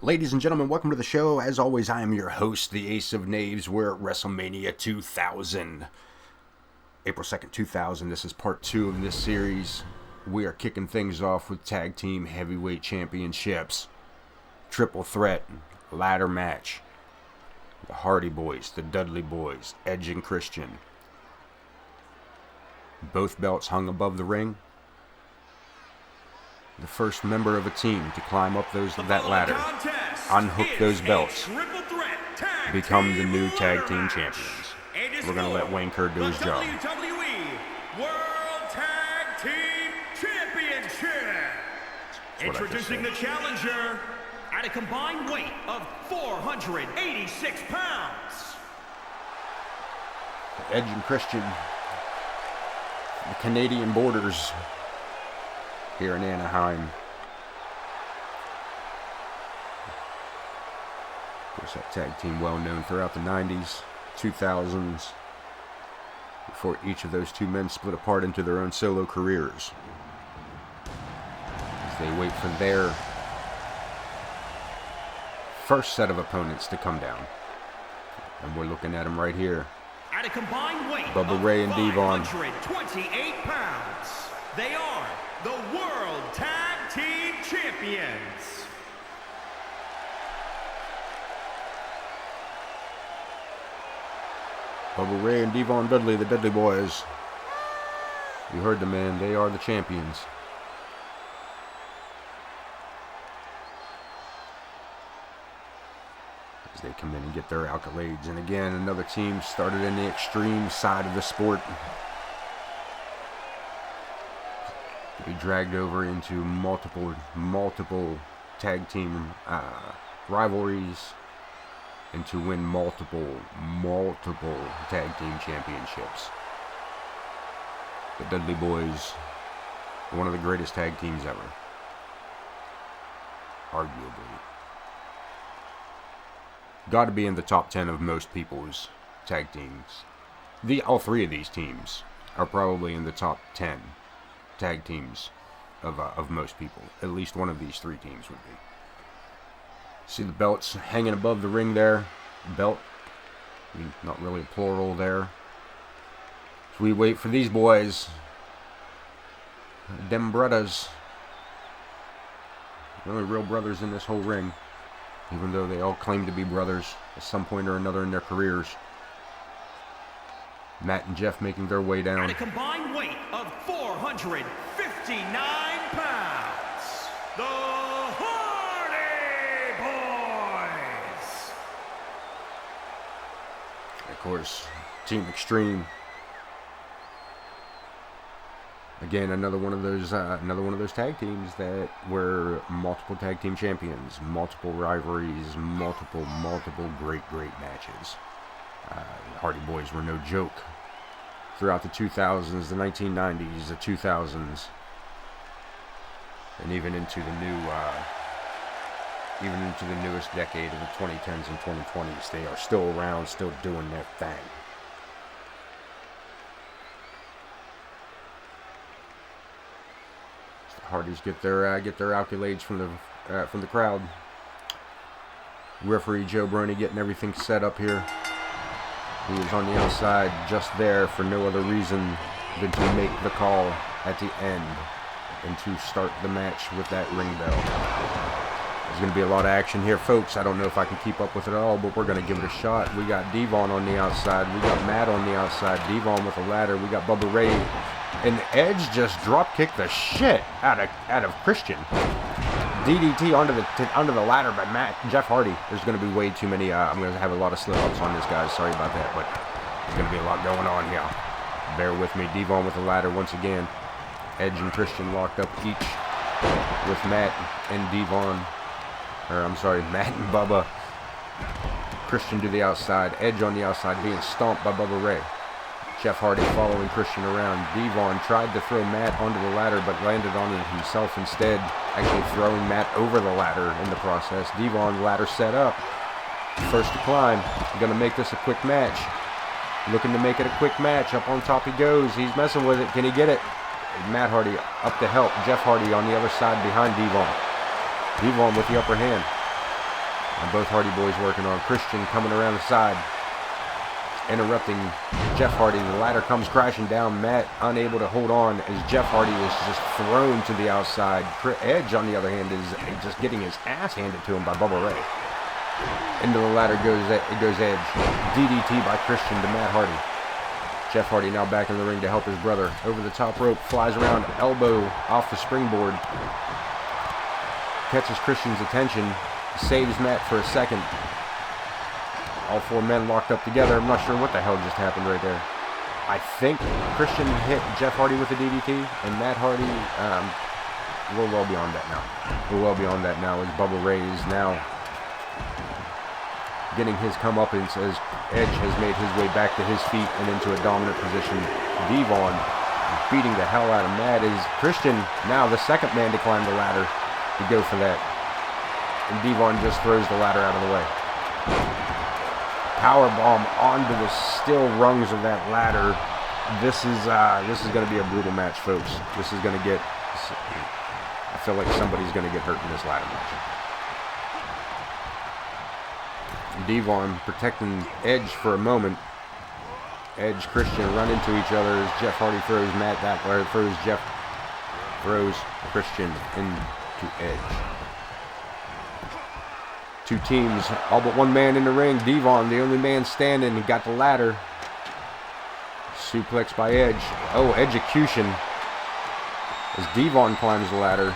Ladies and gentlemen, welcome to the show. As always, I am your host, the Ace of Knaves. We're at WrestleMania 2000. April 2nd, 2000. This is part 2 of this series. We are kicking things off with Tag Team Heavyweight Championships. Triple threat, ladder match. The Hardy Boys, the Dudley Boys, Edge and Christian. Both belts hung above the ring. The first member of a team to climb up that ladder, unhook those belts, become the new tag team champions. We're going to let Wayne Kerr do his job. WWE World Tag Team Championship. Introducing the challenger at a combined weight of 486 pounds. Edge and Christian, the Canadian borders, here in Anaheim. Of course, that tag team well known throughout the 90s, 2000s, before each of those two men split apart into their own solo careers. As they wait for their first set of opponents to come down. And we're looking at them right here. At a combined weight Bubba Ray and Devon. 528 pounds. They are the World Tag Team Champions. Bubba Ray and Devon Dudley, the Dudley Boys. You heard the man, they are the champions. As they come in and get their accolades. And again, another team started in the extreme side of the sport. Be dragged over into multiple tag team rivalries, and to win multiple tag team championships. The Dudley Boys, one of the greatest tag teams ever, arguably. Got to be in the top 10 of most people's tag teams. All three of these teams are probably in the top 10 tag teams of most people. At least one of these three teams would be. See the belts hanging above the ring there. Belt, not really a plural there. So we wait for these boys. Them brothers. The only real brothers in this whole ring. Even though they all claim to be brothers at some point or another in their careers. Matt and Jeff making their way down. At a combined weight of 459 pounds, the Hardy Boys. And of course, Team Extreme. Again, another one of those tag teams that were multiple tag team champions, multiple rivalries, multiple great matches. The Hardy Boys were no joke throughout the 2000s, the 1990s, the 2000s, and even into the newest decade of the 2010s and 2020s. They are still around, still doing their thing. The Hardys get their accolades from the crowd. Referee Joe Brony getting everything set up here. He was on the outside just there for no other reason than to make the call at the end and to start the match with that ring bell. There's going to be a lot of action here, folks. I don't know if I can keep up with it all, but we're going to give it a shot. We got Devon on the outside. We got Matt on the outside. Devon with a ladder. We got Bubba Ray. And Edge just drop-kicked the shit out of Christian. DDT onto the ladder by Matt and Jeff Hardy. There's going to be way too many. I'm going to have a lot of slip-ups on this, guys. Sorry about that, but there's going to be a lot going on here. Bear with me. Devon with the ladder once again. Edge and Christian locked up each with Matt and Devon. Matt and Bubba. Christian to the outside. Edge on the outside being stomped by Bubba Ray. Jeff Hardy following Christian around. Devon tried to throw Matt onto the ladder, but landed on it himself instead, actually throwing Matt over the ladder in the process. Devon, ladder set up. First to climb. Going to make this a quick match. Looking to make it a quick match. Up on top he goes. He's messing with it. Can he get it? Matt Hardy up to help. Jeff Hardy on the other side behind Devon. Devon with the upper hand. And both Hardy Boys working on. Christian coming around the side, interrupting Jeff Hardy. The ladder comes crashing down. Matt unable to hold on as Jeff Hardy is just thrown to the outside. Edge, on the other hand, is just getting his ass handed to him by Bubba Ray. Into the ladder goes Edge. DDT by Christian to Matt Hardy. Jeff Hardy now back in the ring to help his brother. Over the top rope, flies around, elbow off the springboard. Catches Christian's attention, saves Matt for a second. All four men locked up together. I'm not sure what the hell just happened right there. I think Christian hit Jeff Hardy with a DDT, and Matt Hardy, we're well beyond that now. We're well beyond that now as Bubba Ray is now getting his comeuppance as Edge has made his way back to his feet and into a dominant position. Devon beating the hell out of Matt as Christian, now the second man to climb the ladder, to go for that. And Devon just throws the ladder out of the way. Powerbomb onto the steel rungs of that ladder. This is going to be a brutal match, folks. This is going to get, I feel like somebody's going to get hurt in this ladder match. Devon protecting Edge for a moment. Edge, Christian run into each other as Jeff Hardy throws Matt that way, throws Christian into Edge. Two teams, all but one man in the ring. Devon, the only man standing, he got the ladder. Suplex by Edge. Oh, execution as Devon climbs the ladder.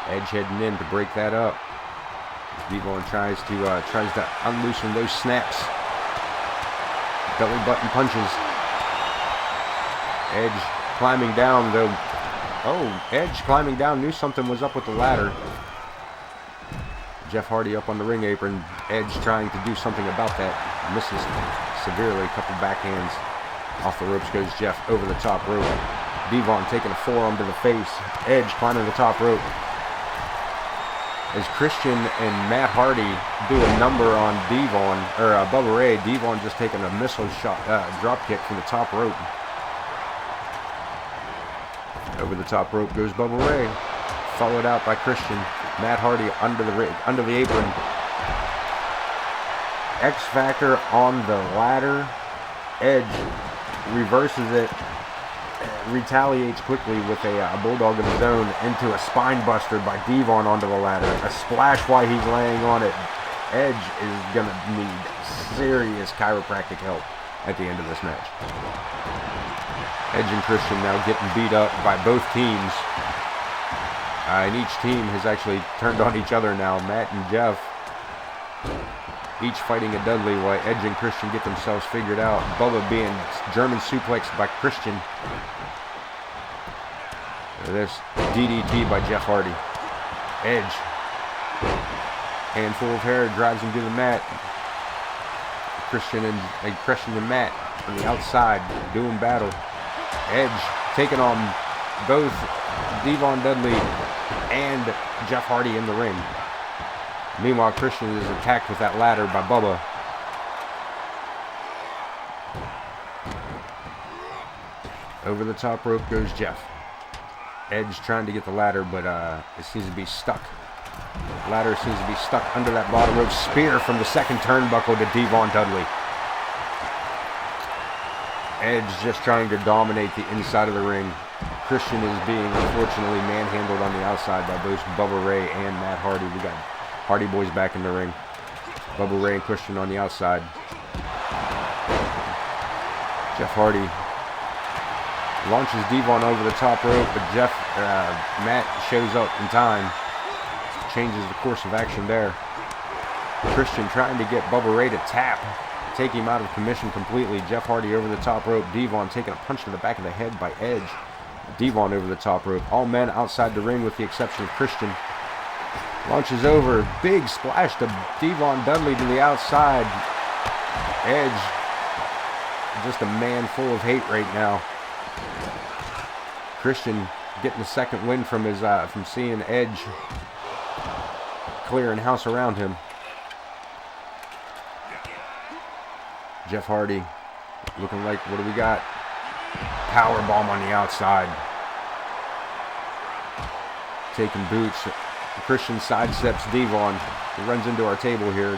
Edge heading in to break that up. Devon tries to unloosen those snaps. Belly button punches. Edge climbing down though. Oh, Edge climbing down, knew something was up with the ladder. Jeff Hardy up on the ring apron. Edge trying to do something about that. Misses severely. A couple backhands. Off the ropes goes Jeff over the top rope. Devon taking a forearm to the face. Edge climbing the top rope. As Christian and Matt Hardy do a number on Devon, or Bubba Ray, Devon just taking a missile shot, drop kick from the top rope. Over the top rope goes Bubba Ray, followed out by Christian. Matt Hardy under the apron. X Factor on the ladder. Edge reverses it. Retaliates quickly with a bulldog of his own into a spine buster by Devon onto the ladder. A splash while he's laying on it. Edge is going to need serious chiropractic help at the end of this match. Edge and Christian now getting beat up by both teams. And each team has actually turned on each other now. Matt and Jeff each fighting a Dudley while Edge and Christian get themselves figured out. Bubba being German suplexed by Christian. This DDT by Jeff Hardy. Edge. Handful of hair drives him to the mat. Christian and Matt on the outside doing battle. Edge taking on both Devon Dudley and Jeff Hardy in the ring. Meanwhile, Christian is attacked with that ladder by Bubba. Over the top rope goes Jeff. Edge trying to get the ladder, but it seems to be stuck. Ladder seems to be stuck under that bottom rope. Spear from the second turnbuckle to Devon Dudley. Edge just trying to dominate the inside of the ring. Christian is being unfortunately manhandled on the outside by both Bubba Ray and Matt Hardy. We got Hardy Boys back in the ring. Bubba Ray and Christian on the outside. Jeff Hardy launches Devon over the top rope, but Matt shows up in time. Changes the course of action there. Christian trying to get Bubba Ray to tap. Take him out of commission completely. Jeff Hardy over the top rope. Devon taking a punch to the back of the head by Edge. Devon over the top rope. All men outside the ring with the exception of Christian. Launches over. Big splash to Devon Dudley to the outside. Edge, just a man full of hate right now. Christian getting the second win from his from seeing Edge clearing house around him. Jeff Hardy looking like, what do we got? Powerbomb on the outside. Taking boots. Christian sidesteps Devon. He runs into our table here.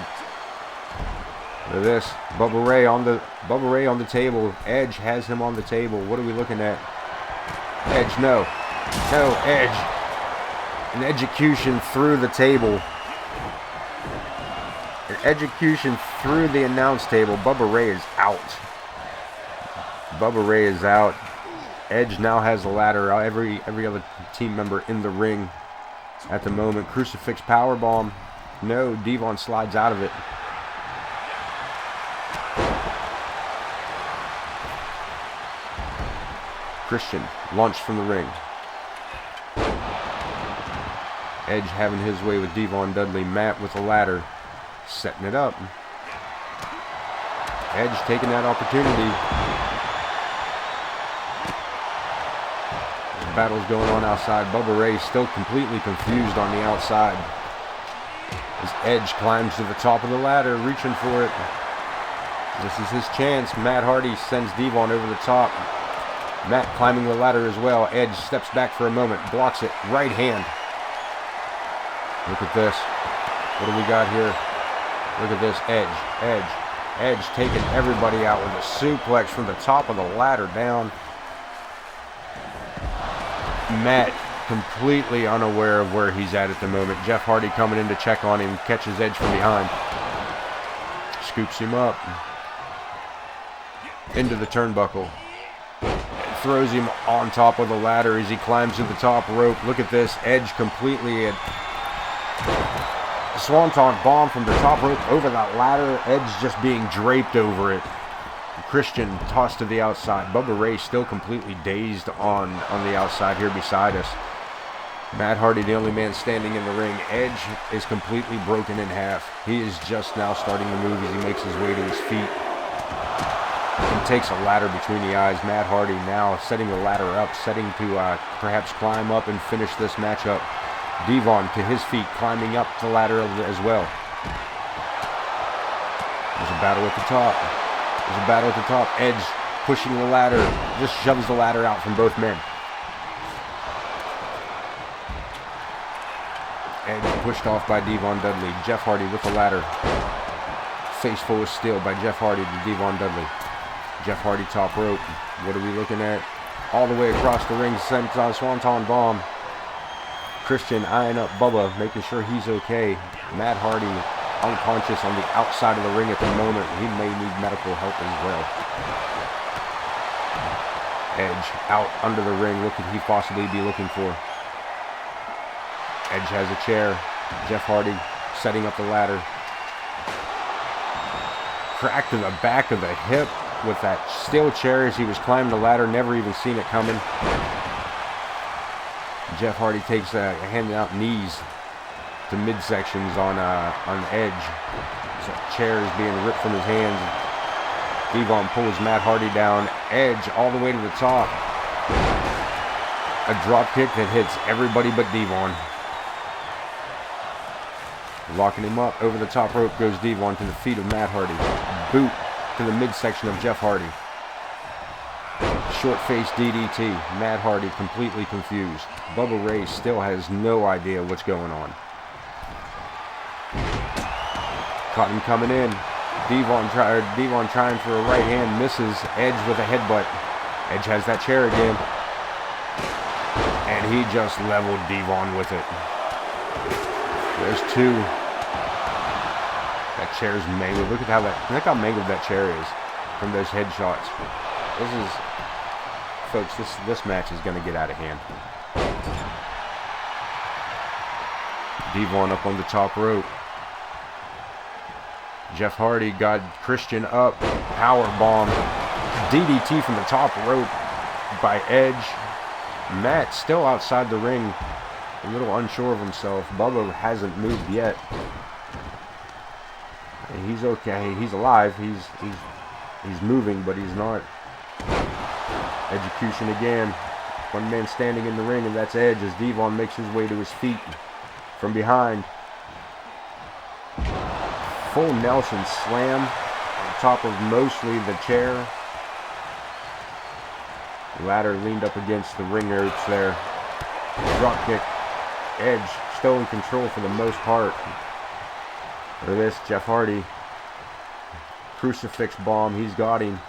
Look at this. Bubba Ray on the table. Edge has him on the table. What are we looking at? Edge, no. No, Edge. An execution through the table. An execution through the announce table. Bubba Ray is out. Bubba Ray is out. Edge now has the ladder. Every other team member in the ring at the moment. Crucifix powerbomb. No, Devon slides out of it. Christian launched from the ring. Edge having his way with Devon Dudley. Matt with the ladder, setting it up. Edge taking that opportunity. The battle's going on outside. Bubba Ray still completely confused on the outside. As Edge climbs to the top of the ladder, reaching for it. This is his chance. Matt Hardy sends Devon over the top. Matt climbing the ladder as well. Edge steps back for a moment, blocks it, right hand. Look at this. What do we got here? Look at this. Edge taking everybody out with a suplex from the top of the ladder down. Matt completely unaware of where he's at the moment. Jeff Hardy coming in to check on him, catches Edge from behind. Scoops him up. Into the turnbuckle. Throws him on top of the ladder as he climbs to the top rope. Look at this. Edge completely a swanton bomb from the top rope over that ladder. Edge just being draped over it. Christian tossed to the outside. Bubba Ray still completely dazed on the outside here beside us. Matt Hardy, the only man standing in the ring. Edge is completely broken in half. He is just now starting to move as he makes his way to his feet. He takes a ladder between the eyes. Matt Hardy now setting the ladder up, setting to perhaps climb up and finish this matchup. Devon to his feet, climbing up the ladder as well. There's a battle at the top. There's a battle at the top. Edge pushing the ladder, just shoves the ladder out from both men. Edge pushed off by Devon Dudley. Jeff Hardy with the ladder. Face full of steel by Jeff Hardy to Devon Dudley. Jeff Hardy top rope. What are we looking at? All the way across the ring, senton swanton bomb. Christian eyeing up Bubba, making sure he's okay. Matt Hardy unconscious on the outside of the ring at the moment. He may need medical help as well. Edge out under the ring. What could he possibly be looking for? Edge has a chair. Jeff Hardy setting up the ladder. Crack to the back of the hip with that steel chair as he was climbing the ladder. Never even seen it coming. Jeff Hardy takes handing out knees to midsections on Edge. So chair is being ripped from his hands. Devon pulls Matt Hardy down. Edge all the way to the top. A drop kick that hits everybody but Devon. Locking him up. Over the top rope goes Devon to the feet of Matt Hardy. Boot to the midsection of Jeff Hardy. Short face DDT. Matt Hardy completely confused. Bubba Ray still has no idea what's going on. Caught him coming in. Devon trying for a right hand. Misses. Edge with a headbutt. Edge has that chair again. And he just leveled Devon with it. There's two. That chair's mangled. Look how mangled that chair is from those headshots. Folks, this match is going to get out of hand. Devon up on the top rope. Jeff Hardy got Christian up. Power bomb. DDT from the top rope by Edge. Matt still outside the ring. A little unsure of himself. Bubba hasn't moved yet. He's okay. He's alive. He's moving, but he's not. Execution again. One man standing in the ring, and that's Edge as Devon makes his way to his feet from behind. Full Nelson slam on top of mostly the chair. The ladder leaned up against the ring ropes there. Drop kick. Edge still in control for the most part. Look at this, Jeff Hardy. Crucifix bomb, he's got him.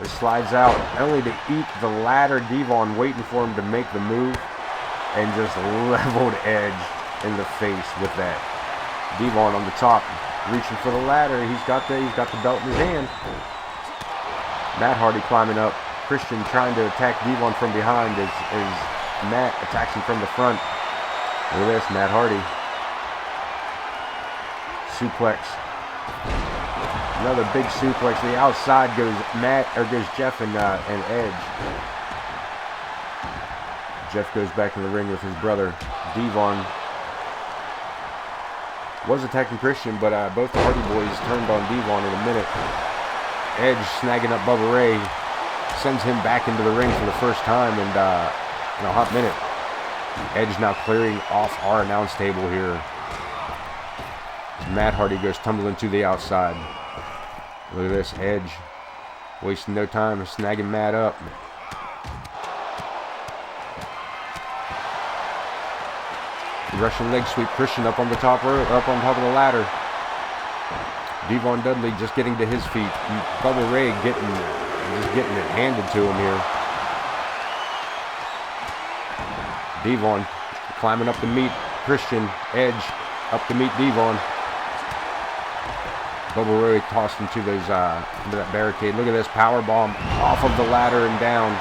It slides out, only to eat the ladder. Devon waiting for him to make the move, and just leveled Edge in the face with that. Devon on the top, reaching for the ladder. He's got the belt in his hand. Matt Hardy climbing up. Christian trying to attack Devon from behind as Matt attacks him from the front. Look at this, Matt Hardy. Suplex. Another big suplex. The outside goes Jeff and Edge. Jeff goes back in the ring with his brother. Devon was attacking Christian, but both the Hardy Boys turned on Devon in a minute. Edge snagging up Bubba Ray, sends him back into the ring for the first time in a hot minute. Edge now clearing off our announce table here. Matt Hardy goes tumbling to the outside. Look at this, Edge wasting no time, snagging Matt up. Russian leg sweep, Christian up on the top rope, up on top of the ladder. Devon Dudley just getting to his feet. Bubba Ray getting it handed to him here. Devon climbing up to meet Christian. Edge up to meet Devon. Bubba Ray tossed him to into that barricade. Look at this power bomb off of the ladder and down.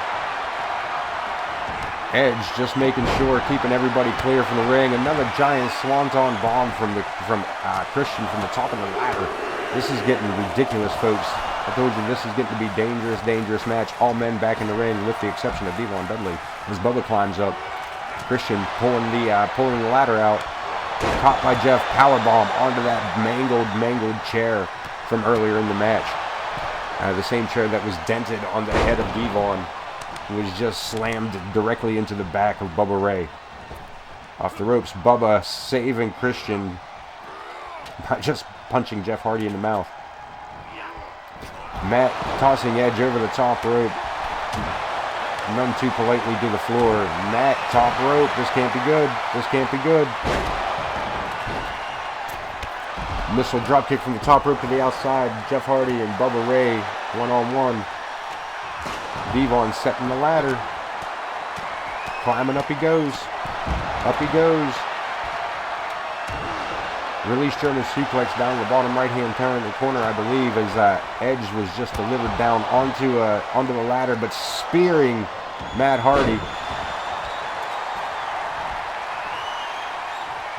Edge just making sure, keeping everybody clear from the ring. Another giant swanton bomb from Christian from the top of the ladder. This is getting ridiculous, folks. I told you this is getting to be dangerous match. All men back in the ring, with the exception of Devon Dudley. As Bubba climbs up, Christian pulling the ladder out. Caught by Jeff, powerbomb onto that mangled chair from earlier in the match. The same chair that was dented on the head of Devon was just slammed directly into the back of Bubba Ray. Off the ropes, Bubba saving Christian by just punching Jeff Hardy in the mouth. Matt tossing Edge over the top rope. None too politely to the floor. Matt, top rope. This can't be good. This can't be good. Missile dropkick from the top rope to the outside. Jeff Hardy and Bubba Ray one-on-one. Devon setting the ladder. Climbing up he goes. Up he goes. Release German suplex down the bottom right-hand corner, I believe, as Edge was just delivered down onto the ladder, but spearing Matt Hardy.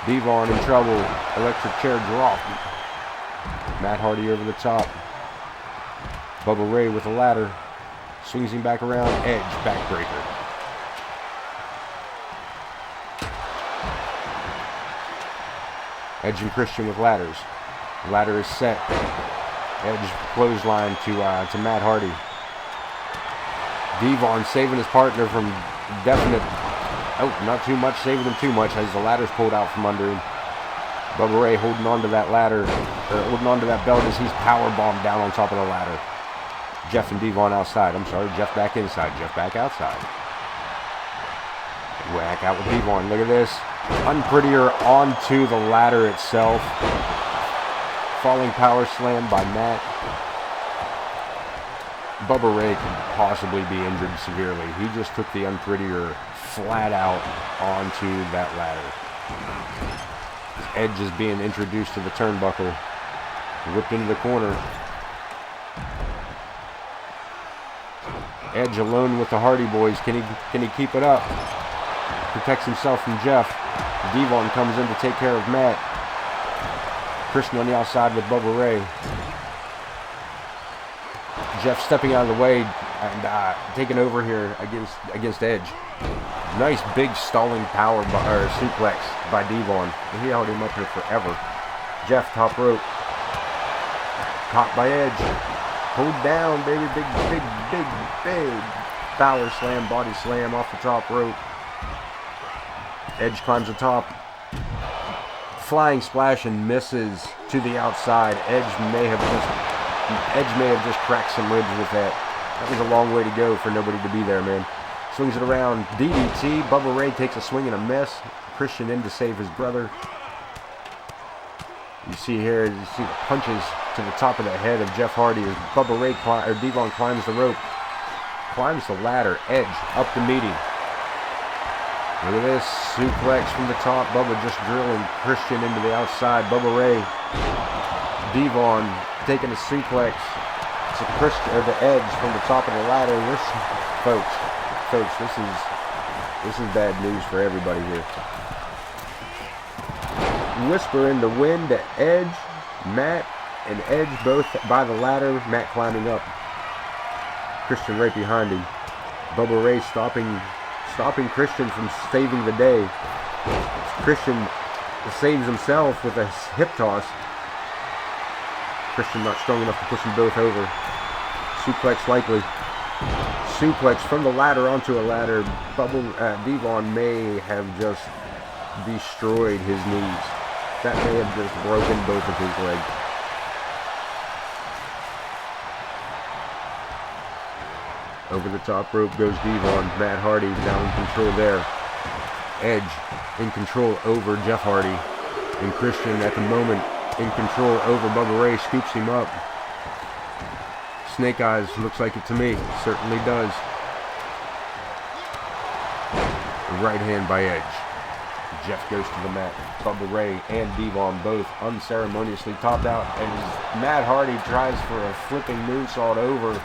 Devon in trouble. Electric chair drop. Matt Hardy over the top. Bubba Ray with a ladder. Swings him back around. Edge backbreaker. Edge and Christian with ladders. Ladder is set. Edge clothesline to Matt Hardy. Devon saving his partner from definite. Oh, not too much, saving him too much as the ladder's pulled out from under him. Bubba Ray holding on to that ladder, holding on to that belt as he's powerbombed down on top of the ladder. Jeff and Devon outside. I'm sorry, Jeff back inside, Jeff back outside. Whack out with Devon. Look at this. Unprettier onto the ladder itself. Falling power slam by Matt. Bubba Ray could possibly be injured severely. He just took the unprettier flat out onto that ladder. Edge is being introduced to the turnbuckle. Whipped into the corner. Edge alone with the Hardy Boys. Can he keep it up? Protects himself from Jeff. Devon comes in to take care of Matt. Christian on the outside with Bubba Ray. Jeff stepping out of the way and taking over here against Edge. Nice big stalling power suplex by Devon. He held him up here forever. Jeff top rope. Caught by Edge. Pulled down, baby. Big power slam, body slam off the top rope. Edge climbs the top. Flying splash and misses to the outside. Edge may have just cracked some ribs with that. That was a long way to go for nobody to be there, man. Swings it around. DDT. Bubba Ray takes a swing and a miss. Christian in to save his brother. You see here, you see the punches to the top of the head of Jeff Hardy as Bubba Ray Devon climbs the rope. Climbs the ladder, Edge up to meet him. Look at this, suplex from the top. Bubba just drilling Christian into the outside. Bubba Ray, Devon taking a suplex to Christian, or the Edge from the top of the ladder. Folks, this is bad news for everybody here. Whisper in the wind to Edge, Matt, and Edge both by the ladder. Matt climbing up. Christian right behind him. Bubba Ray stopping Christian from saving the day. Christian saves himself with a hip toss. Christian not strong enough to push them both over. Suplex likely. Suplex from the ladder onto a ladder. Devon may have just destroyed his knees. That may have just broken both of his legs. Over the top rope goes Devon. Matt Hardy now in control there. Edge in control over Jeff Hardy. And Christian at the moment in control over Bubba Ray. Scoops him up. Snake Eyes looks like it to me. Certainly does. Right hand by Edge. Jeff goes to the mat. Bubba Ray and Devon both unceremoniously topped out. And Matt Hardy tries for a flipping moonsault over.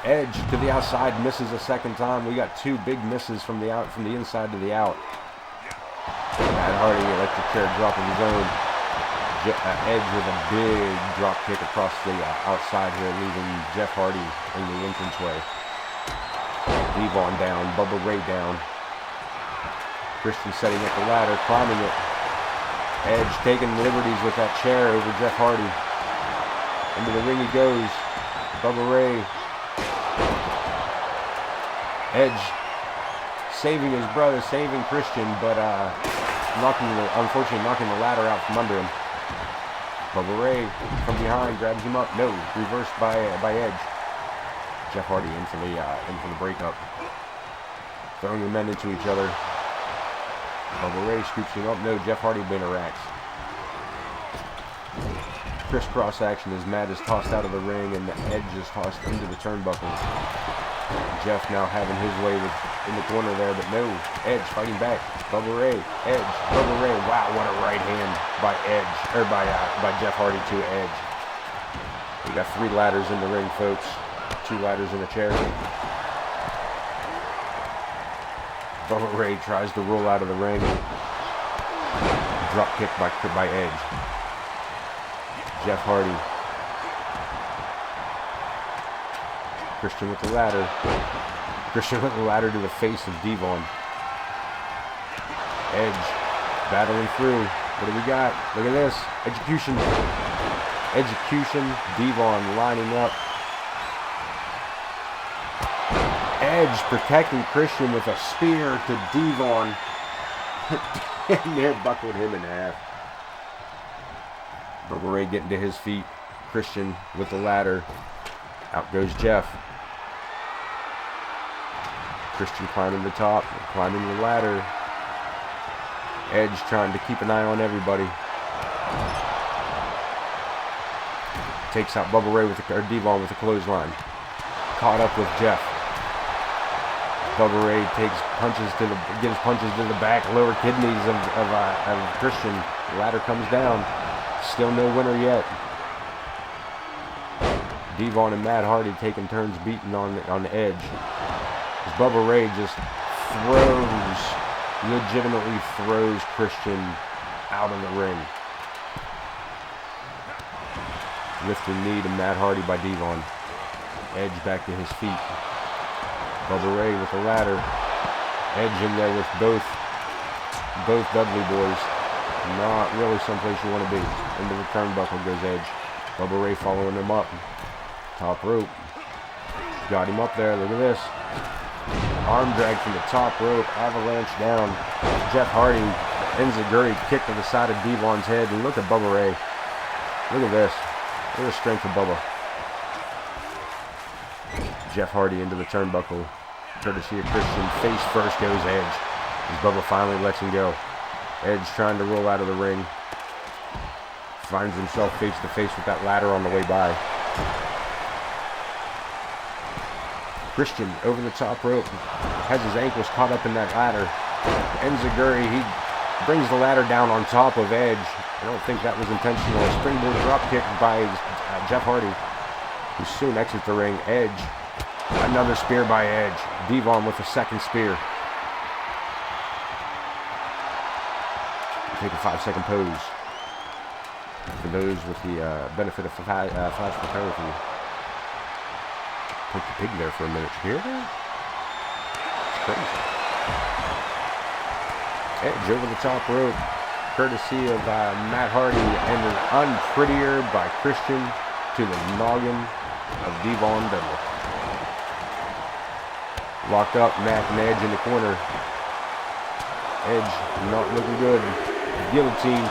Edge to the outside, misses a second time. We got two big misses from the inside to the out. Matt Hardy electric chair drop of his own. Edge with a big drop kick across the outside here, leaving Jeff Hardy in the entranceway. Devon down, Bubba Ray down. Christian setting up the ladder, climbing it. Edge taking liberties with that chair over Jeff Hardy. Into the ring he goes. Bubba Ray. Edge saving his brother, saving Christian, but unfortunately knocking the ladder out from under him. Bubba Ray from behind grabs him up. No, reversed by Edge. Jeff Hardy in for the breakup. Throwing the men into each other. Bubba Ray scoops him up. No, Jeff Hardy interacts. Crisscross action as Matt is tossed out of the ring and Edge is tossed into the turnbuckle. Jeff now having his way in the corner there, but no, Edge fighting back. Bubba Ray, Edge, Bubba Ray. Wow, what a right hand by Edge, or by Jeff Hardy to Edge. We got 3 ladders in the ring, folks. 2 ladders in a chair. Bubba Ray tries to roll out of the ring. Drop kick by Edge. Jeff Hardy. Christian with the ladder. Christian with the ladder to the face of Devon. Edge battling through. What do we got? Look at this. Execution. Devon lining up. Edge protecting Christian with a spear to Devon. And there buckled him in half. Bubba Ray getting to his feet. Christian with the ladder. Out goes Jeff. Christian climbing the top, climbing the ladder. Edge trying to keep an eye on everybody. Takes out Bubba Ray or Devon with a clothesline. Caught up with Jeff. Bubba Ray gives punches to the back, lower kidneys of Christian. The ladder comes down. Still no winner yet. Devon and Matt Hardy taking turns beating on the Edge. As Bubba Ray just legitimately throws Christian out of the ring. Lifting knee to Matt Hardy by Devon. Edge back to his feet. Bubba Ray with the ladder. Edge in there with both Dudley boys. Not really someplace you want to be. Into the turnbuckle goes Edge. Bubba Ray following him up. Top rope. Got him up there. Look at this. Arm drag from the top rope. Avalanche down. Jeff Hardy enziguri kick to the side of Devon's head. And look at Bubba Ray. Look at this. Look at the strength of Bubba. Jeff Hardy into the turnbuckle. Courtesy of Christian. Face first goes Edge. As Bubba finally lets him go. Edge trying to roll out of the ring. Finds himself face to face with that ladder on the way by. Christian over the top rope. Has his ankles caught up in that ladder. Enziguri, he brings the ladder down on top of Edge. I don't think that was intentional. A springboard dropkick by Jeff Hardy, who soon exits the ring. Edge. Another spear by Edge. Devon with a second spear. Take a 5-second pose. For those with the benefit of flash photography. Poke the pig there for a minute. You hear that? It's crazy. Edge over the top rope. Courtesy of Matt Hardy. And an unprettier by Christian to the noggin of Devon Dudley. Locked up, Matt and Edge in the corner. Edge not looking good. Guillotine.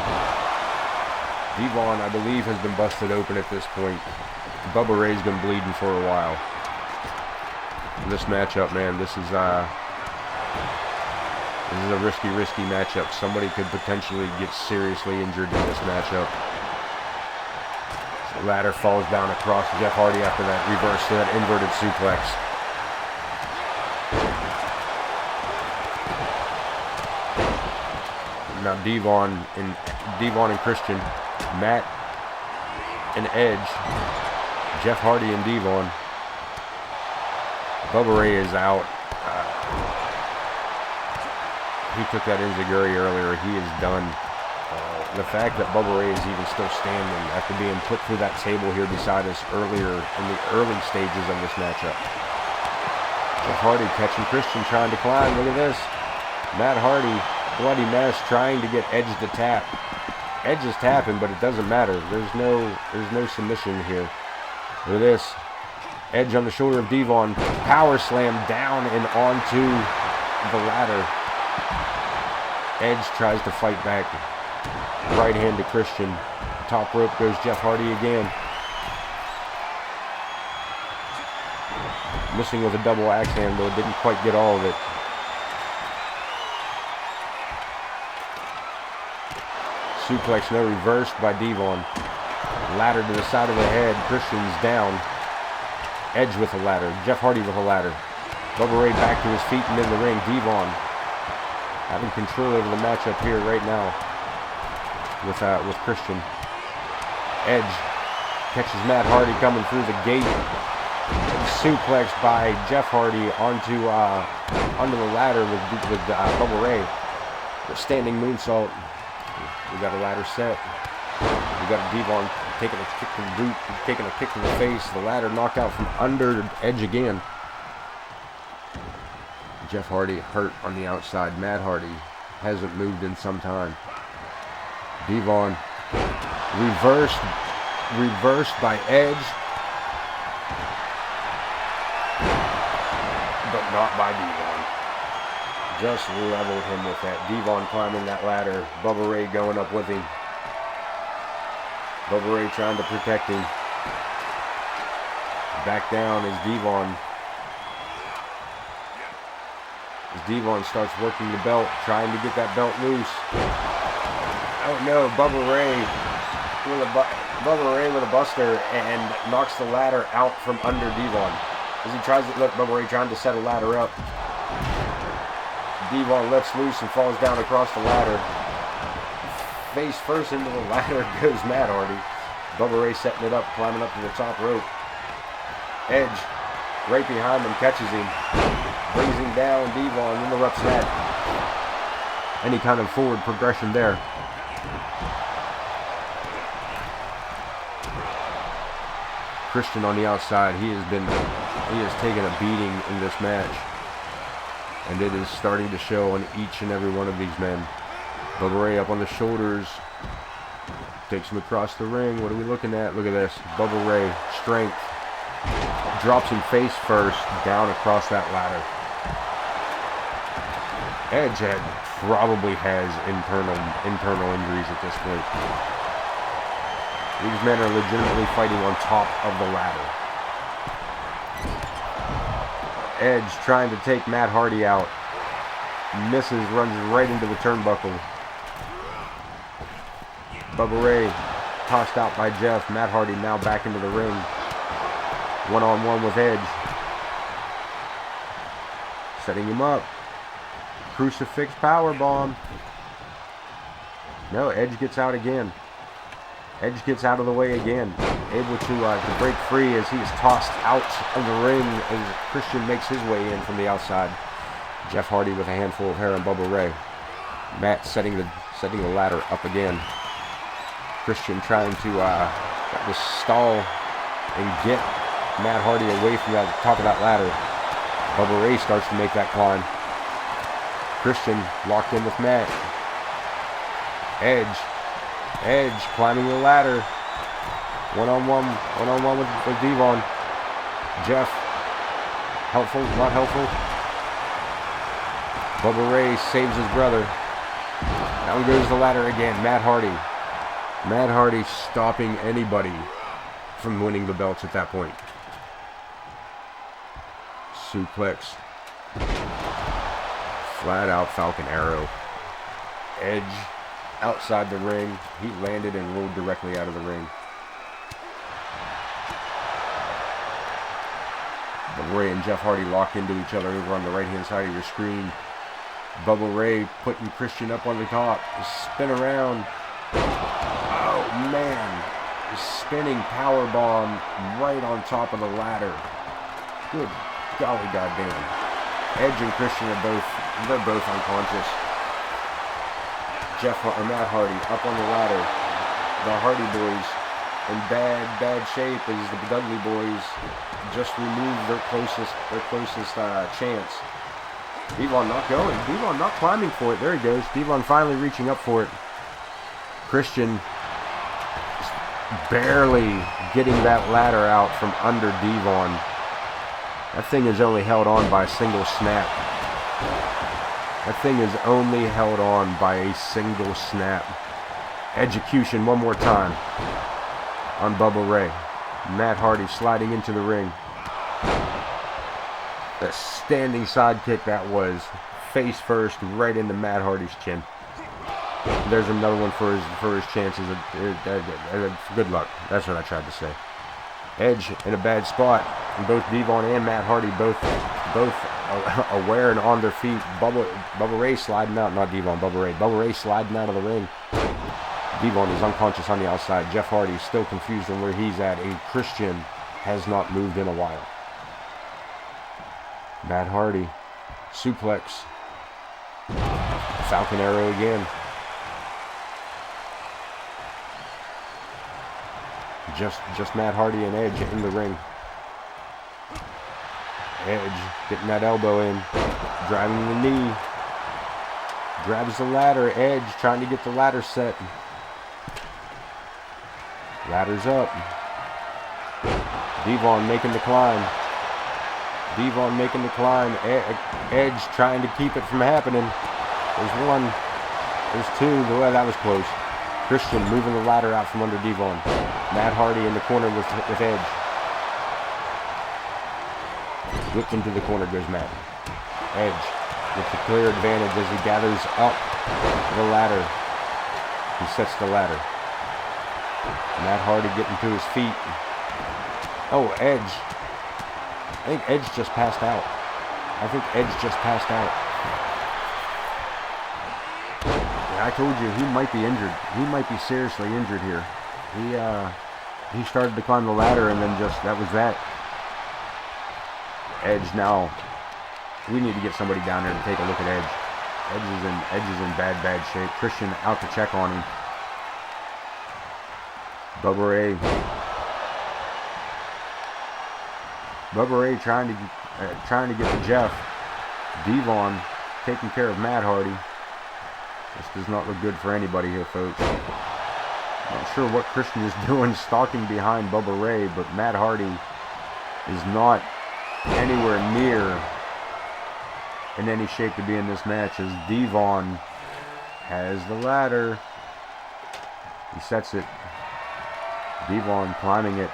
Devon, I believe, has been busted open at this point. Bubba Ray's been bleeding for a while. And this matchup, man, this is a risky matchup. Somebody could potentially get seriously injured in this matchup. The ladder falls down across Jeff Hardy after that reverse to that inverted suplex. Now Devon and Christian, Matt and Edge, Jeff Hardy and Devon. Bubba Ray is out. He took that enziguri earlier. He is done. The fact that Bubba Ray is even still standing after being put through that table here beside us earlier in the early stages of this matchup. Jeff Hardy catching Christian trying to climb. Look at this. Matt Hardy, bloody mess, trying to get Edge to tap. Edge is tapping, but it doesn't matter. There's no submission here. Look at this. Edge on the shoulder of Devon. Power slam down and onto the ladder. Edge tries to fight back. Right hand to Christian. Top rope goes Jeff Hardy again. Missing with a double axe handle. Didn't quite get all of it. Suplex, no, reversed by Devon. Ladder to the side of the head. Christian's down. Edge with a ladder. Jeff Hardy with a ladder. Bubba Ray back to his feet and in the ring. Devon having control over the matchup here right now with Christian. Edge catches Matt Hardy coming through the gate. Suplex by Jeff Hardy onto the ladder with Bubba Ray. The standing moonsault. We got a ladder set. We got Devon taking a kick to the boot, taking a kick to the face. The ladder knocked out from under Edge again. Jeff Hardy hurt on the outside. Matt Hardy hasn't moved in some time. Devon reversed by Edge, but not by Devon. Just leveled him with that. Devon climbing that ladder. Bubba Ray going up with him. Bubba Ray trying to protect him. Back down as Devon. Devon starts working the belt, trying to get that belt loose. Oh no, Bubba Ray with a buster and knocks the ladder out from under Devon. As he tries to, look, Bubba Ray trying to set a ladder up. Devon lets loose and falls down across the ladder. Face first into the ladder goes Matt Hardy. Bubba Ray setting it up, climbing up to the top rope. Edge right behind him, catches him. Brings him down. Devon interrupts that. Any kind of forward progression there. Christian on the outside. He has taken a beating in this match. And it is starting to show on each and every one of these men. Bubba Ray up on the shoulders. Takes him across the ring. What are we looking at? Look at this. Bubba Ray, strength. Drops him face first down across that ladder. Edge probably has internal injuries at this point. These men are legitimately fighting on top of the ladder. Edge trying to take Matt Hardy out. Misses, runs right into the turnbuckle. Bubba Ray tossed out by Jeff. Matt Hardy now back into the ring. One-on-one with Edge. Setting him up. Crucifix powerbomb. No, Edge gets out again. Edge gets out of the way again. Able to break free as he is tossed out of the ring as Christian makes his way in from the outside. Jeff Hardy with a handful of hair on Bubba Ray. Matt setting the ladder up again. Christian trying to stall and get Matt Hardy away from that top of that ladder. Bubba Ray starts to make that climb. Christian locked in with Matt. Edge climbing the ladder. One-on-one with Devon. Jeff. Helpful, not helpful. Bubba Ray saves his brother. Down goes the ladder again. Matt Hardy stopping anybody from winning the belts at that point. Suplex. Flat out Falcon Arrow. Edge outside the ring. He landed and rolled directly out of the ring. Bubba Ray and Jeff Hardy lock into each other over on the right hand side of your screen. Bubba Ray putting Christian up on the top. Spin around. Oh man. Spinning powerbomb right on top of the ladder. Good golly goddamn. Edge and Christian are both unconscious. Matt Hardy up on the ladder. The Hardy Boys in bad shape as the Dudley Boys just removed their closest chance. Devon not going. Devon not climbing for it. There he goes. Devon finally reaching up for it. Christian barely getting that ladder out from under Devon. That thing is only held on by a single snap. That thing is only held on by a single snap. Execution one more time on Bubba Ray. Matt Hardy sliding into the ring. The standing sidekick that was, face first, right into Matt Hardy's chin. There's another one for his chances. Good luck. That's what I tried to say. Edge in a bad spot. And both Devon and Matt Hardy both aware and on their feet. Bubba Ray sliding out, not Devon. Bubba Ray. Bubba Ray sliding out of the ring. Devon is unconscious on the outside. Jeff Hardy is still confused on where he's at, and Christian has not moved in a while. Matt Hardy, suplex, Falcon Arrow again. Just Matt Hardy and Edge in the ring. Edge getting that elbow in, driving the knee, grabs the ladder. Edge trying to get the ladder set. Ladder's up. Devon making the climb. Edge trying to keep it from happening. There's one. There's two. Boy, that was close. Christian moving the ladder out from under Devon. Matt Hardy in the corner with Edge. Whipped into the corner goes Matt. Edge with the clear advantage as he gathers up the ladder. He sets the ladder. Matt Hardy getting to his feet. Oh, Edge. I think Edge just passed out. I told you, he might be injured. He might be seriously injured here. He started to climb the ladder and then that was that. Edge now. We need to get somebody down there to take a look at Edge. Edge is in bad shape. Christian out to check on him. Bubba Ray trying to get to Jeff. Devon taking care of Matt Hardy. This does not look good for anybody here, folks. Not sure what Christian is doing stalking behind Bubba Ray, but Matt Hardy is not anywhere near in any shape to be in this match as Devon has the ladder. He sets it. Devon climbing it.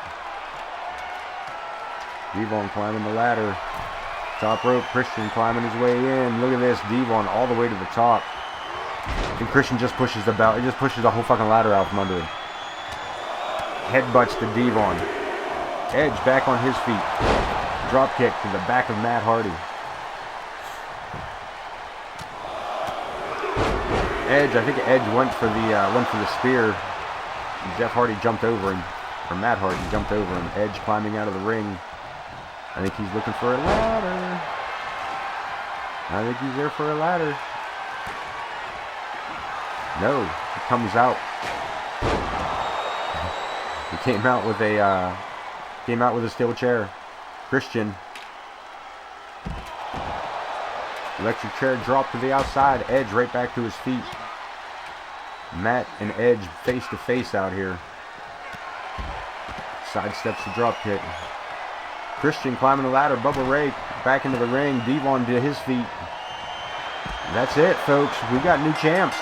Devon climbing the ladder. Top rope, Christian climbing his way in. Look at this, Devon all the way to the top. And Christian just pushes the belt. He just pushes the whole fucking ladder out from under him. Headbutts to Devon. Edge back on his feet. Drop kick to the back of Matt Hardy. Edge, I think Edge went for the spear. Jeff Hardy jumped over him. Or Matt Hardy jumped over him. Edge climbing out of the ring. I think he's looking for a ladder. I think he's there for a ladder. No, he comes out. He came out with a steel chair. Christian. Electric chair dropped to the outside. Edge right back to his feet. Matt and Edge face to face out here. Sidesteps the drop kick. Christian climbing the ladder. Bubba Ray back into the ring. Devon to his feet. That's it, folks. We got new champs.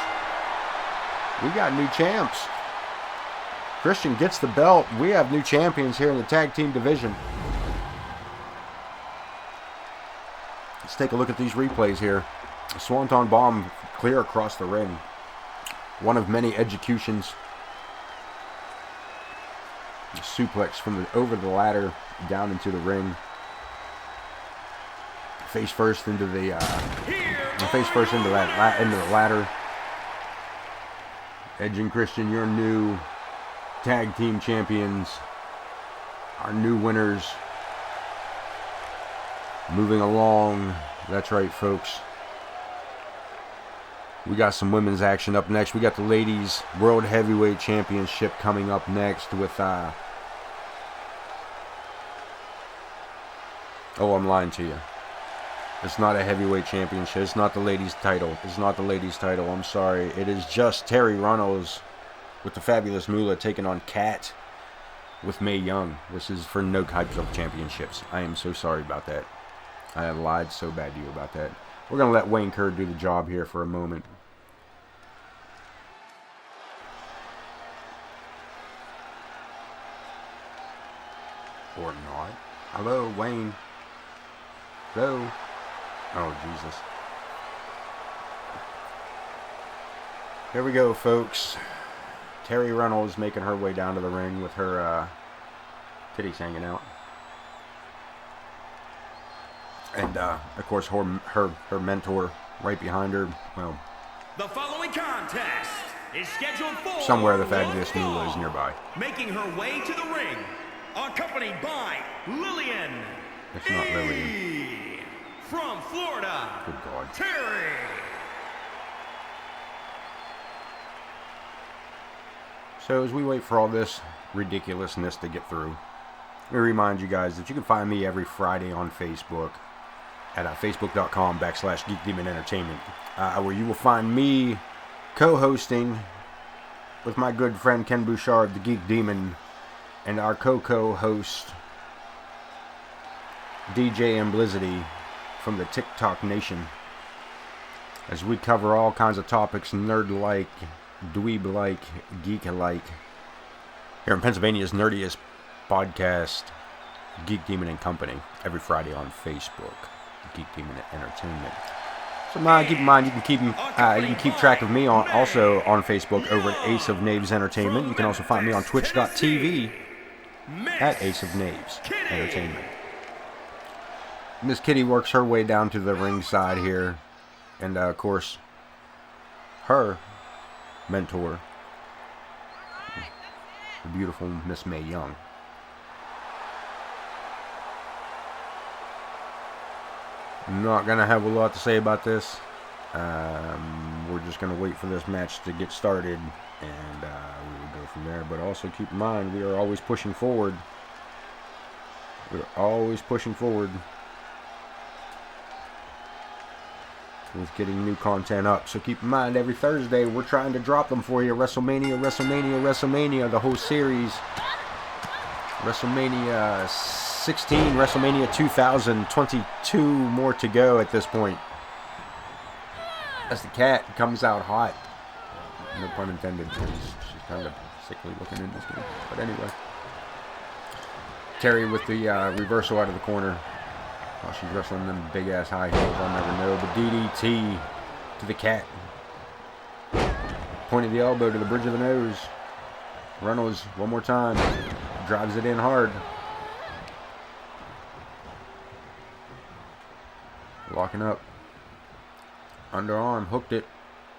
We got new champs. Christian gets the belt. We have new champions here in the tag team division. Let's take a look at these replays here. Swanton bomb clear across the ring. One of many executions. Suplex from over the ladder down into the ring. Face first into the ladder. Edge and Christian, your new tag team champions. Our new winners. Moving along. That's right, folks. We got some women's action up next. We got the Ladies World Heavyweight Championship coming up next with oh, I'm lying to you. It's not a heavyweight championship. It's not the ladies' title. It's not the ladies' title. I'm sorry. It is just Terri Runnels with the Fabulous Moolah taking on Kat with Mae Young. This is for no types of championships. I am so sorry about that. I have lied so bad to you about that. We're going to let Wayne Kerr do the job here for a moment. Or not. Hello, Wayne. Hello. Oh, Jesus. Here we go, folks. Terri Runnels making her way down to the ring with her titties hanging out. And, of course, her mentor right behind her. Well, the following contest is scheduled for somewhere the Fabulous Moolah is nearby. Making her way to the ring, accompanied by Lillian. It's not Lillian. From Florida. Good God. Terri. So as we wait for all this ridiculousness to get through, let me remind you guys that you can find me every Friday on Facebook at facebook.com/GeekDemonEntertainment, where you will find me co-hosting with my good friend Ken Bouchard, the Geek Demon, and our co-host DJ Amblizity from the TikTok Nation, as we cover all kinds of topics, nerd-like, dweeb-like, geek-alike, here in Pennsylvania's nerdiest podcast, Geek Demon and Company, every Friday on Facebook, Geek Demon Entertainment. So keep in mind, you can keep track of me also on Facebook over at Ace of Knaves Entertainment. You can also find me on Twitch.tv at Ace of Knaves Entertainment. Miss Kitty works her way down to the ringside here, and of course, her mentor, the beautiful Miss Mae Young. I'm not gonna have a lot to say about this. We're just gonna wait for this match to get started, and we will go from there. But also keep in mind, we are always pushing forward. We're always pushing forward with getting new content up. So keep in mind, every Thursday we're trying to drop them for you. WrestleMania, the whole series. WrestleMania 16, WrestleMania 2022, more to go at this point. As the cat comes out hot. No pun intended. She's kind of sickly looking in this game. But anyway. Terri with the reversal out of the corner. While she's wrestling them big-ass high heels, I'll never know. But DDT to the cat. Point of the elbow to the bridge of the nose. Runnels, one more time. Drives it in hard. Locking up. Underarm, hooked it.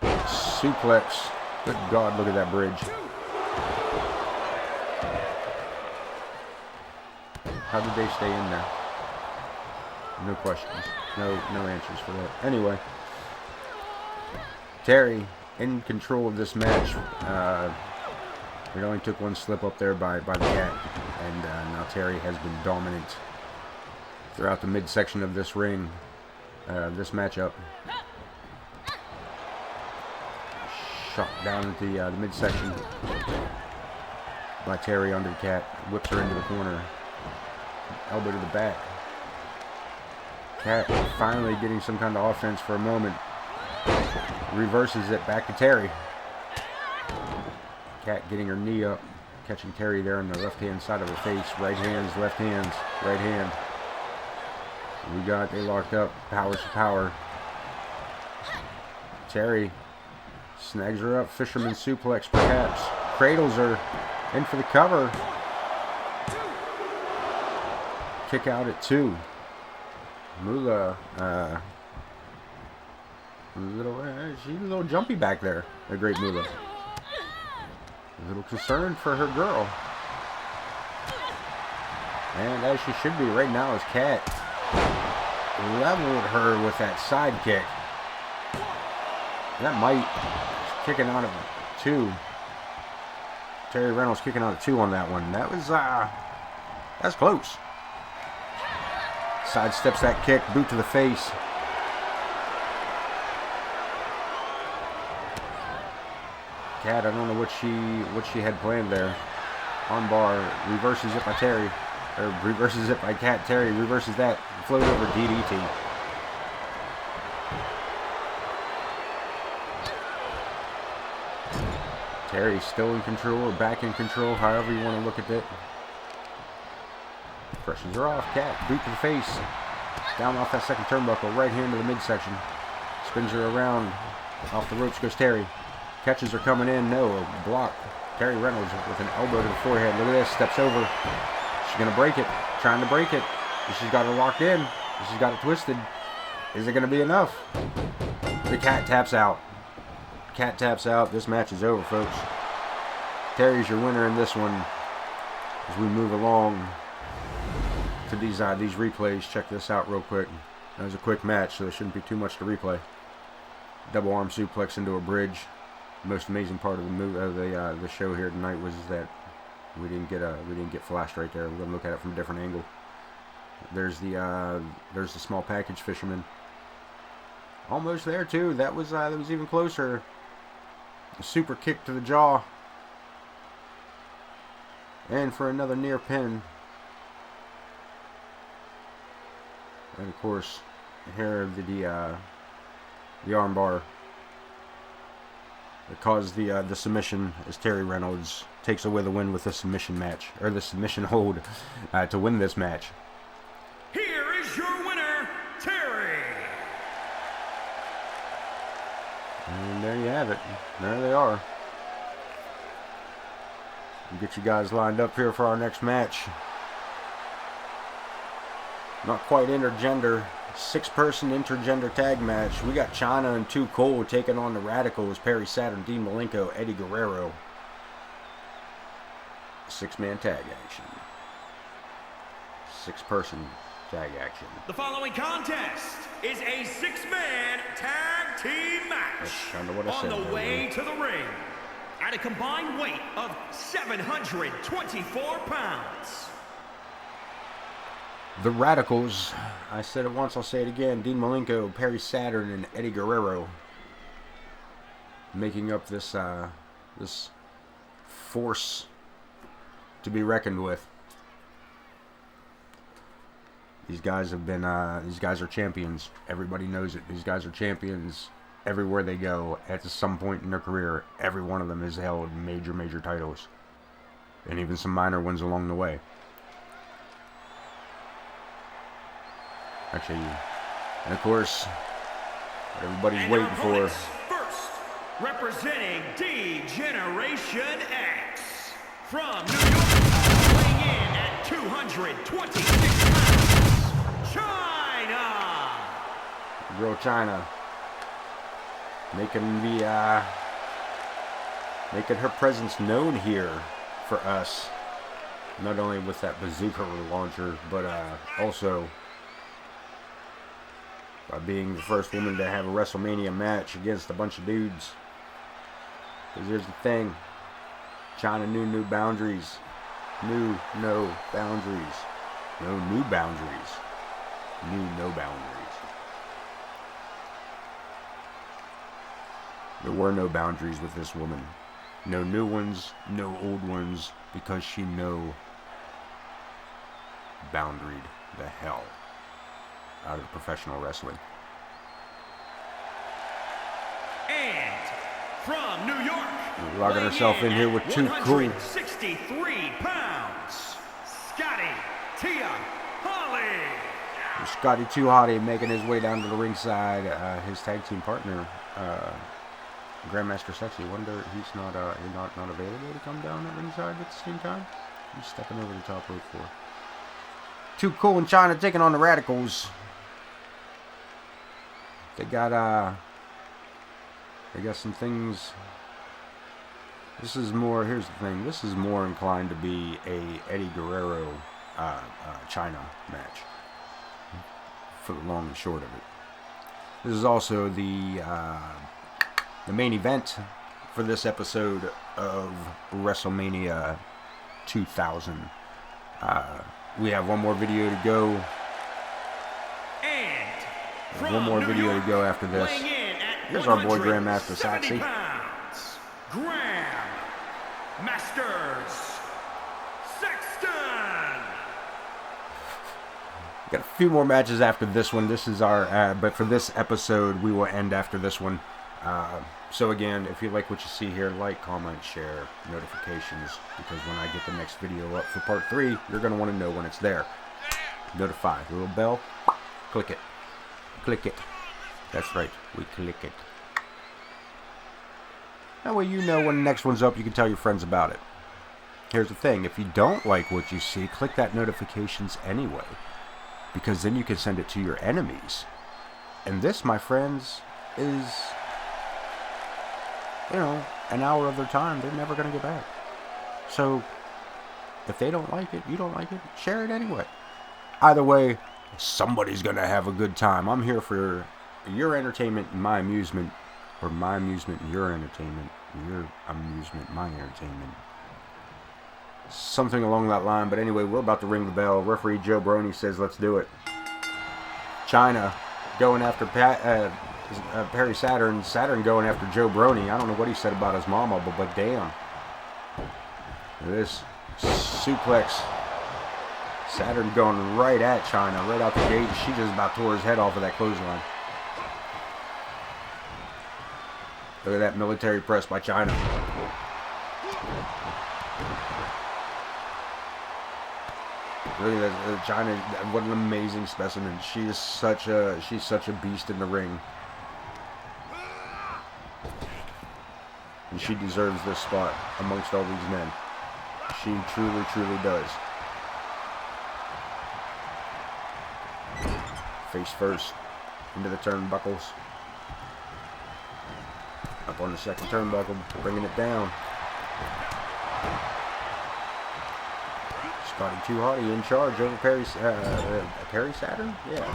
Suplex. Good God, look at that bridge. How did they stay in there? No questions. No answers for that. Anyway. Terri in control of this match. It only took one slip up there by the cat. And now Terri has been dominant throughout the midsection of this ring. This matchup. Shot down at the midsection by Terri under the cat. Whips her into the corner. Elbow to the back. Cat finally getting some kind of offense for a moment. Reverses it back to Terri. Cat getting her knee up. Catching Terri there on the left-hand side of her face. Right hands, left hands, right hand. They locked up. Powers for power. Terri snags her up. Fisherman suplex, perhaps. Cradles her. In for the cover. Kick out at 2. Moolah, she's a little jumpy back there. The great Moolah. A little concerned for her girl. And as she should be right now is Cat. Leveled her with that side kick. That might. She's kicking out of 2. Terri Runnels kicking out of 2 on that one. That's close. Sidesteps that kick, boot to the face. Cat, I don't know what she had planned there. On bar, reverses it by Terri. Or reverses it by Cat. Terri reverses that. Float over DDT. Terri still in control or back in control, however you want to look at it. Pressures her off. Cat, boot to the face. Down off that second turnbuckle. Right hand to the midsection. Spins her around. Off the ropes goes Terri. Catches her coming in. No, a block. Terri Runnels with an elbow to the forehead. Look at this. Steps over. She's going to break it. Trying to break it. She's got it locked in. She's got it twisted. Is it going to be enough? The cat taps out. Cat taps out. This match is over, folks. Terri's your winner in this one. As we move along to these replays. Check this out real quick. That was a quick match, so there shouldn't be too much to replay. Double arm suplex into a bridge. The most amazing part of the show here tonight was that we didn't get flashed right there. We're gonna look at it from a different angle. There's the small package fisherman. Almost there too. That was even closer. A super kick to the jaw. And for another near pin. And of course, here the arm bar that caused the submission as Terri Runnels takes away the win with the submission match, or the submission hold to win this match. Here is your winner, Terri. And there you have it. There they are. We'll get you guys lined up here for our next match. Not quite intergender. 6-person intergender tag match. We got Chyna and Too Cold taking on the Radicalz. Perry Saturn, Dean Malenko, Eddie Guerrero. 6-man tag action. 6-person tag action. The following contest is a 6-man tag team match. That's kind of what I said. On the way to the ring, at a combined weight of 724 pounds. The Radicalz, I said it once, I'll say it again. Dean Malenko, Perry Saturn, and Eddie Guerrero making up this this force to be reckoned with. These guys have been these guys are champions. Everybody knows it. These guys are champions everywhere they go. At some point in their career, every one of them has held major titles, and even some minor ones along the way. Actually, and of course, what everybody's And waiting our for. opponents, first, representing D-Generation X, from New York, weighing in at 226 pounds, Chyna! Girl Chyna. Making her presence known here for us. Not only with that bazooka launcher, but also by being the first woman to have a WrestleMania match against a bunch of dudes. Because here's the thing. Chyna knew no boundaries. Knew no boundaries. No new boundaries. Knew no boundaries. There were no boundaries with this woman. No new ones, no old ones, because she boundaried the hell out of professional wrestling. And from New York, Locking herself in here with Too Cool. 163 pounds, Scotty Tia Holly. Scotty Too Hottie making his way down to the ringside. His tag team partner, Grandmaster Sexy. Wonder he's not available to come down at ringside at the same time. He's stepping over the top rope for. Too Cool and Chyna taking on the Radicalz. They got some things. This is more. Here's the thing. This is more inclined to be a Eddie Guerrero Chyna match. For the long and short of it. This is also the main event for this episode of WrestleMania 2000. We have one more video to go. And one more video to go after this. Here's our boy Grandmaster Sexy. Grandmasters Sexton. Got a few more matches after this one. This is our, but for this episode, we will end after this one. So again, if you like what you see here, like, comment, share, notifications, because when I get the next video up for part 3, you're going to want to know when it's there. Notify. The little bell, click it. Click it. That's right, we click it. That way you know when the next one's up, you can tell your friends about it. Here's the thing, if you don't like what you see, click that notifications anyway, because then you can send it to your enemies. And this, my friends, is, you know, an hour of their time they're never going to get back. So, if they don't like it, you don't like it, share it anyway. Either way, somebody's going to have a good time. I'm here for your entertainment and my amusement, or my amusement and your entertainment, your amusement, my entertainment. Something along that line, but anyway, we're about to ring the bell. Referee Joe Brony says, let's do it. Chyna going after Perry Saturn. Saturn going after Joe Brony. I don't know what he said about his mama, but damn. This suplex. Saturn going right at Chyna, right out the gate. She just about tore his head off of that clothesline. Look at that military press by Chyna. Look at that, Chyna. What an amazing specimen. She's such a beast in the ring. And she deserves this spot amongst all these men. She truly, truly does. Face first into the turnbuckles. Up on the second turnbuckle, bringing it down. Scotty Too Hottie in charge over Perry Saturn? Yeah,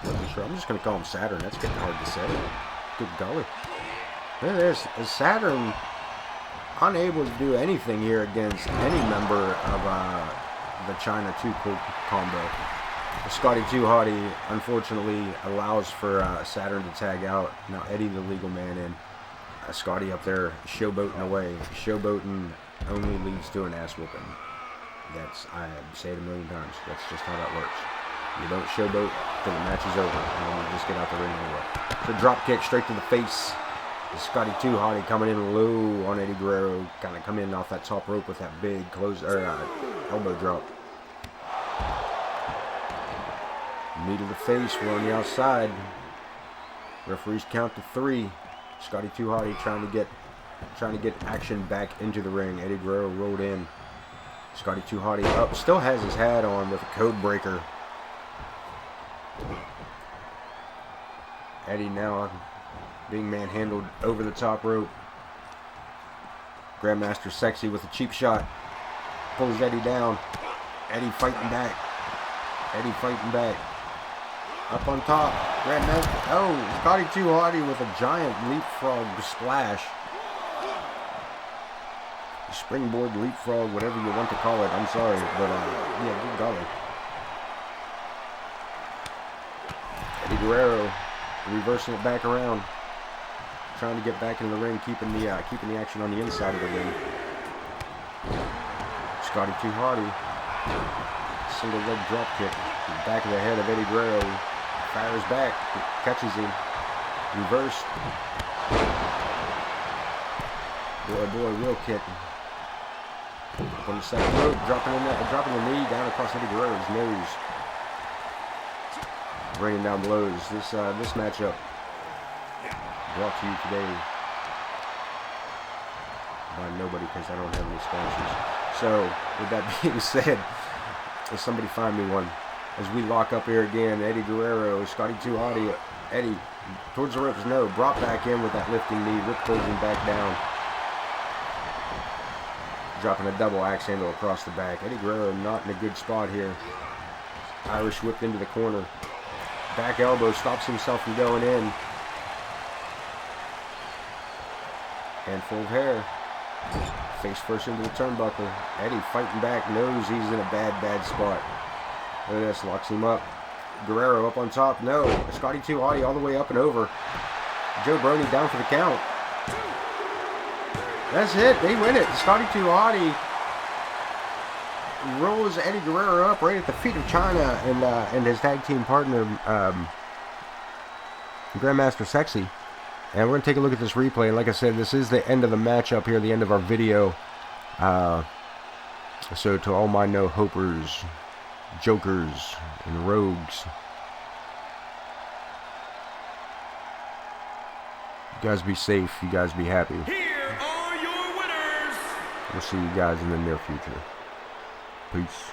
wasn't sure. I'm just going to call him Saturn. That's getting hard to say. Good golly. There's Saturn unable to do anything here against any member of the Chyna Too Cool combo. Scotty Too Hottie unfortunately allows for Saturn to tag out. Now Eddie the legal man in. Scotty up there showboating away. Showboating only leads to an ass whooping. I say it a million times. That's just how that works. You don't showboat till the match is over, and then you just get out the ring anyway. The drop kick straight to the face. Scotty Too Hottie coming in low on Eddie Guerrero, kind of coming in off that top rope with that big elbow drop. Knee to the face. We're on the outside. Referees count to 3. Scotty 2 Hotty trying to get action back into the ring. Eddie Guerrero rolled in. Scotty 2 Hotty up. Still has his hat on with a code breaker. Eddie now being manhandled over the top rope. Grandmaster Sexy with a cheap shot. Pulls Eddie down. Eddie fighting back. Eddie fighting back. Up on top. Grandmaster. Oh, Scotty 2 Hotty with a giant leapfrog splash. Springboard, leapfrog, whatever you want to call it. I'm sorry, but yeah, good golly. Eddie Guerrero reversing it back around, trying to get back in the ring, keeping the action on the inside of the ring. Scotty 2 Hotty, single leg drop kick, back of the head of Eddie Guerrero, fires back, catches him, reverse. Boy, real kick. On the second rope, dropping the knee down across Eddie Guerrero's nose. Bringing down blows. This matchup brought to you today by nobody because I don't have any sponsors. So, with that being said, if somebody find me one, as we lock up here again, Eddie Guerrero, Scotty 2 Hotty, Eddie towards the ropes, no, brought back in with that lifting knee, Rick pulls him back down. Dropping a double axe handle across the back. Eddie Guerrero not in a good spot here. Irish whipped into the corner. Back elbow stops himself from going in. Handful of hair. Face first into the turnbuckle. Eddie fighting back. Knows he's in a bad spot. Look at this. Locks him up. Guerrero up on top. No. Scotty 2 Hotty all the way up and over. Joe Brony down for the count. That's it. They win it. Scotty 2 Hotty rolls Eddie Guerrero up right at the feet of Chyna and his tag team partner, Grandmaster Sexy. And we're going to take a look at this replay. And like I said, this is the end of the match up here, the end of our video. So to all my no-hopers, jokers, and rogues, you guys be safe. You guys be happy. Here are your winners. We'll see you guys in the near future. Peace.